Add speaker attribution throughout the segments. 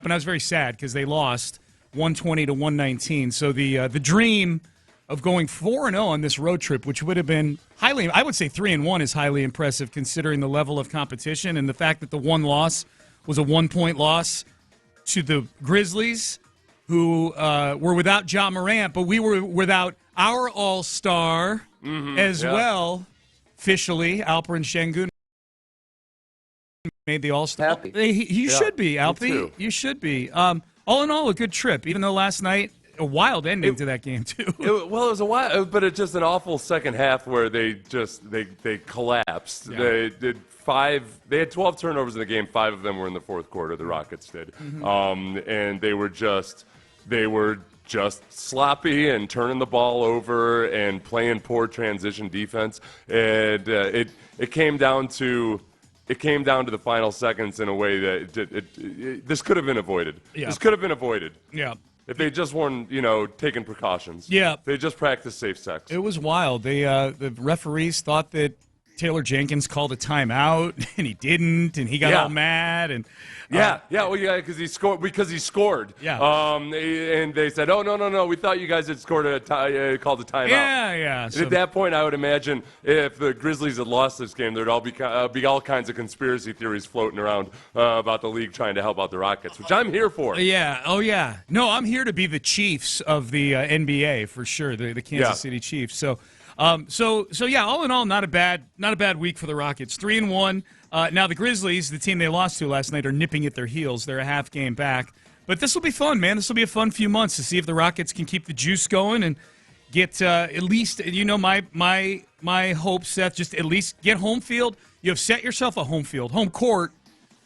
Speaker 1: and I was very sad because they lost 120 to 119. So the dream of going 4-0 on this road trip, which would have been highly, I would say 3-1 is highly impressive considering the level of competition and the fact that the one loss was a 1-point loss to the Grizzlies, who were without Ja Morant, but we were without our all-star as well, officially. Alperen Sengun made the all-star. You should be, Alpie. You should be. All in all, a good trip, even though last night, a wild ending to that game, too.
Speaker 2: It was a wild, but it's just an awful second half where they collapsed. Yeah. They had 12 turnovers in the game. 5 of them were in the fourth quarter, the Rockets did. And they were just sloppy and turning the ball over and playing poor transition defense. And it came down to the final seconds in a way that this could have been avoided. Yeah. This could have been avoided.
Speaker 1: Yeah.
Speaker 2: If they just weren't, taking precautions.
Speaker 1: Yeah.
Speaker 2: They just practiced safe sex.
Speaker 1: It was wild. The referees thought that Taylor Jenkins called a timeout, and he didn't, and he got all mad. And because he scored. Yeah. And they said, "Oh no, we thought you guys had scored called a timeout." Yeah.
Speaker 2: So at that point, I would imagine if the Grizzlies had lost this game, there'd all be all kinds of conspiracy theories floating around about the league trying to help out the Rockets, which I'm here for.
Speaker 1: Yeah. Oh yeah. No, I'm here to be the Chiefs of the NBA for sure. The Kansas City Chiefs. So yeah, all in all, not a bad week for the Rockets. 3-1. Now the Grizzlies, the team they lost to last night, are nipping at their heels. They're a half game back, but this will be fun, man. This will be a fun few months to see if the Rockets can keep the juice going and get at least my hope, Seth, just at least get home field. You have set yourself a home court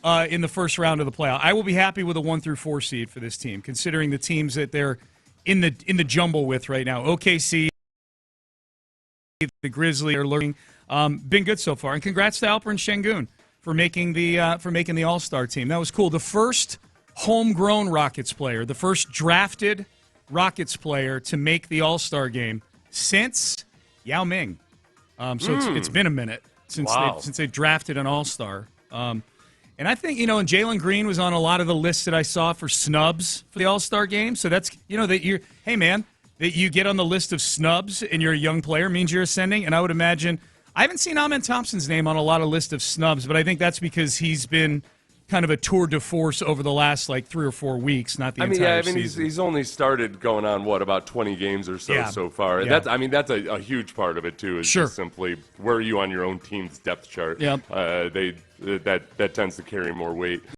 Speaker 1: in the first round of the playoff. I will be happy with a 1 through 4 seed for this team, considering the teams that they're in the jumble with right now. OKC. The Grizzlies are looking been good so far, and congrats to Alperen Sengun for making the All-Star team. That was cool. The first homegrown Rockets player, the first drafted Rockets player to make the All-Star game since Yao Ming. It's been a minute since they drafted an All-Star. And I think and Jalen Green was on a lot of the lists that I saw for snubs for the All-Star game. So that's that you get on the list of snubs and you're a young player means you're ascending. And I would imagine I haven't seen Amen Thompson's name on a lot of lists of snubs, but I think that's because he's been kind of a tour de force over the last 3 or 4 weeks, not the entire season.
Speaker 2: He's only started going on about 20 games or so far.
Speaker 1: Yeah.
Speaker 2: That's a huge part of it too. Is just simply where are you on your own team's depth chart?
Speaker 1: Yeah.
Speaker 2: That tends to carry more weight.